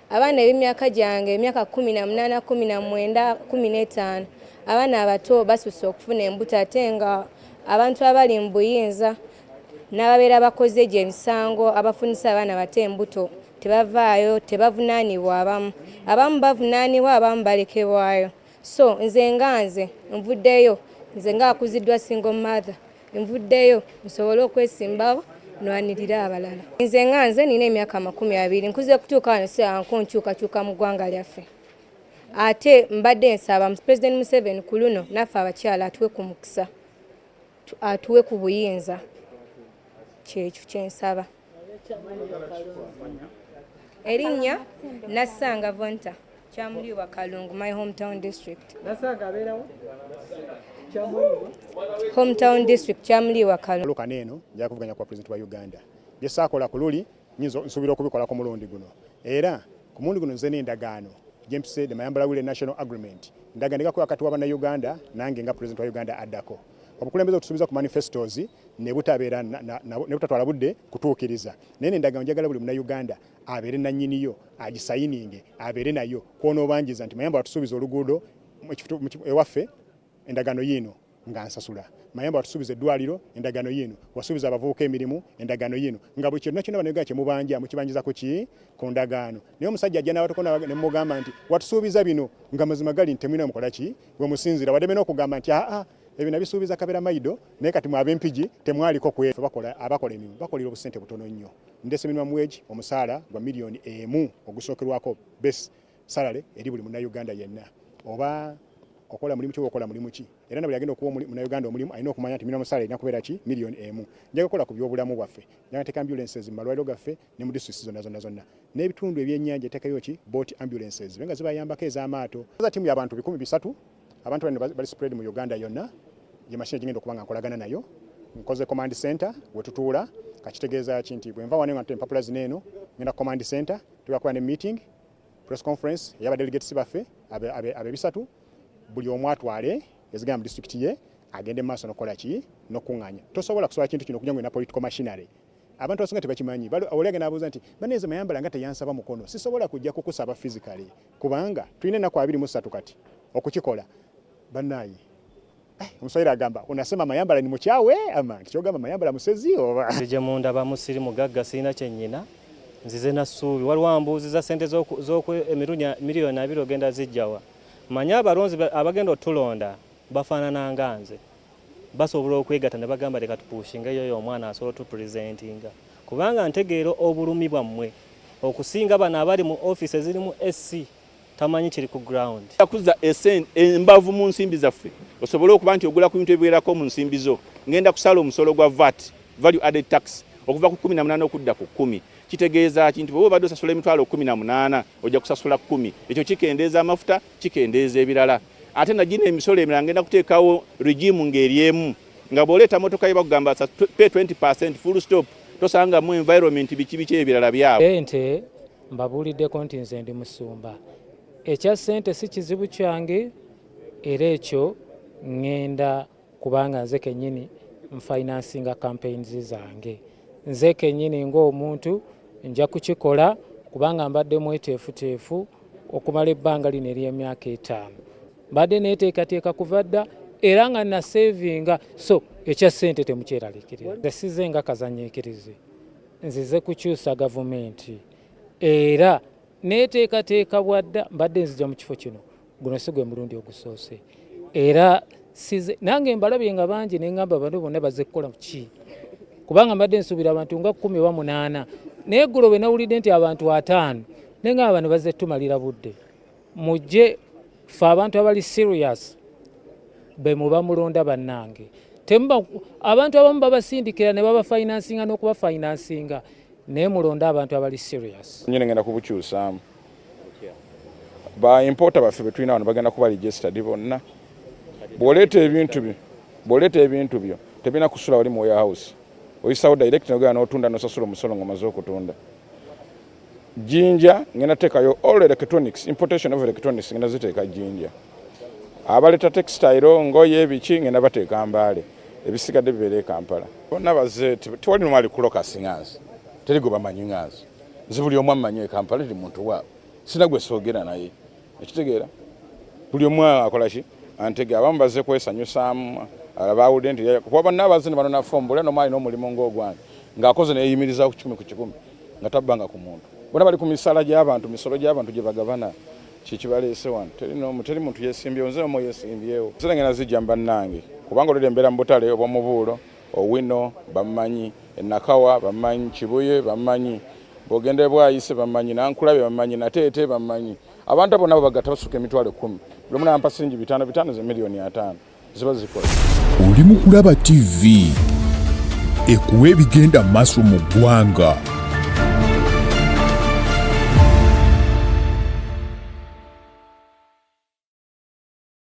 abaana eb'emyaka gyange emyaka 18, 19, 15 abaana abato basusse okufuna embuto ate nga abantu abali mu buyinza n'ababeera bakoze gye emisango abafunisa abaana bato embuto tebavaayo tebavunaanibwa abamu bavunaanibwa abamu balekebwayo. So nze nvuddeyo nze ng'akuziddwa single mother nvuddeyo nsobole okwesimbawo nwanirira abalala. Nze nina emyaka 20 nkuze kutuuka wano siyanko nkyukakyuka mu ggwanga lyaffe ate mbadde nsaba President Museveni ku luno naffe abakyala atuwe ku mukisa atuwe ku buyinza kyekyo kyensaba. Erinnya Nasanga Vonta Kyamuliwa Kalungu, my hometown district. Nasanga abeerawo hometown district Kyamuliwa Kalungu. Luka neno nja kuvuganya kwa president wa Uganda bye saakola ku luli nsubira okubikola ku mulundi guno era ku mulundi guno nze n'endagaano James said mayambala wile national agreement ndagandika ko wakati w'abana Uganda nange nga president wa Uganda addako obukulembeze otusubiza ku manifestos ne butabeera ne butatwala budde kutuukiriza nene ndagaano njagala buli muna Uganda abeere na nnyiniyo agisayininge abeere nayo kwona obanjiza nti mayambala tusubiza oluguudo ewaffe endagaano yino nga nsasula mayamba watusubiza eddwaliro endagaano yino wasubiza abavubuka emirimu endagaano yino nga buli kintu nakino banegera kyemubanja mukibanjiza ku ki ku ndagaano naye omusajja ajja n'abatokona ne mugamba nti watusuubiza bino nga mazima gali nti temulina mukola ki bwe musinzira wadde n'okugamba nti ebyo nabisuubiza Kabera Maido naye kati mu ab'empigi temwaliko kwefe abakola emirimu bakolera obusente butono nnyo ndese minimum wage omusaala gwa miliyoni 1 ogusookerwako base salary eri buli munnayuganda yenna oba okola mulimu ki okola mulimu ki era nabuli agenda okuwa munnayuganda omulimu alina okumanya nti minimum salary erina kubeera ki miliyoni 1 njaga kukola ku byobulamu bwaffe njaga teeka ambulances mu malwaliro gaffe ne mu districts zonna n'ebitundu ebyennyanja eteekayo ki boat ambulances benga zibayambako ez'amaato za tiimu y'abantu 300 abantu bali spread mu Uganda yonna ye machine gigenda okubanga nkolagana nayo nkoze command center wetutuula kakitegeeza nti bwe nva wanenga empapula zineeno ngenda command center tugakola ne meeting press conference y'aba delegates baffe abe bisatu buli omu atwale yazigamba mu district ye agende maaso nokola ki nokuŋŋanya tosobola kusobola kintu kino okunyangwe na political machinery abantu abasinga tebakimanyi olege n'abuuza nti baneze mayambala nga teyansaba mukono sisobola kujja kukusaba physically kubanga tulina ennaku 23 kati okukikola bannayi omuswayiri agamba unasema mayambala ni mukyawe ama kikyogamba mayambala musezi oba nzije munda bamusiri mugagga sina kyennyina nzize na ssuubi waliwo ambuuziza ssente z'emirunya miliyoni 2 ogenda zijjawa manya abalonzi abagenda otulonda bafaanana nga nze basobola okwegatta ne bagamba leka tupushinga eyo omwana asobola tupresentinga kubanga ntegeera obulumi bwammwe okusinga bano abali mu office ezirimu SC tamanyi kiri ku ground akuza embavu mu nsimbi zaffe osobola okuba nti ogula ku bintu ebiwerako mu nsimbi zo ngenda kusala omusolo gwa VAT value added tax okuva ku 18 okudda ku 10 kitegeeza kintu bwe obadde osasula emitwalo 18 ojja kusasula 10 ekyo kikendeeza amafuta kikendeeza ebirala ate nagina emisolo emirala ngenda kuteekawo regime ng'eryemu nga bw'oleeta motoka ye bakugamba pay 20% full stop tosanga mu environment biki ebirala byabwe ente mbabuuliddeko nti nze ndi musumba ekya ssente si kizibu kyange era ekyo ŋŋenda kubanga nze kennyini nfinansinga campaigns zange nze kennyini ng'omuntu nja kukikola kubanga mbadde mweteefuteefu okumala ebbanga lino ery'emyaka 5 mbadde neeteekateeka kuva dda era nga na savinga so ekya ssente temukyeralikiriza nsize nga kazanyiikirizi nzize kukyusa gavumenti era neeteekateeka bwadda mbadde nzija mu kifo kino guno si gwe mulundi ogusoose era size nange mbalabye nga bangi neŋŋamba abantu bonna bazze kukola ki kubanga mbadde nsuubira abantu nga 18 naye ggulo bwe nawulidde nti abantu 5 neŋŋamba bano bazze tumalira budde mujje fe abantu abali serious be muba mulonda bannange abantu abamu babasindikira ne babafinansinga n'okubafinansinga naye mulonda abantu abali serious nyine ngenda kubukyusaamu ba importer baffe betulina wano bagenda kuba registered bonna bw'oleeta ebintu byo tebina kusula wali mu warehouse oyisawo direct nogenda n'otunda n'osasula omusolo ng'omaze okutunda jinja ngenda teekayo all electronics importation of electronics ngenda ziteeka jinja abaleeta textile ngoye ebiki ngenda bateeka Mbaale ebisigadde bibeere Kampala bonna bazze tewali nomali kuloka singazi teri gwe bamanyi ngazi nze buli omu amanyi Kampala ndi muntu waabwe sina gwe soogera naye ekitegeera buli omu akola ki antege abamu bazze kwesanyusaamu abawulidde nti kuba bannaabaze ne banona foomu buli n'omwali n'omulimu ng'ogwange ng'akoze neeyimiriza ku 1 ku 100 nga tabbanga ku muntu bonna bali ku misala gy'abantu misolo gy'abantu gye bagabana kikibaleese wano teri muntu yeesimbyewo nze omu yeesimbyewo zirengena zijja mbannange kubanga olwedde embeera mu butale obw'omubuulo owino bammanyi enakawa bammanyi kibuye bammanyi bwogende bwayise bammanyi nankulabe bammanyi nateete bammanyi abantu abo nabo bagatta basuka emitwalo 10 buli omu nampa siringi 5 ze miliyoni 5 ziba zikola. Oli mu Kulaba TV ekuwa ebigenda maaso mu ggwanga.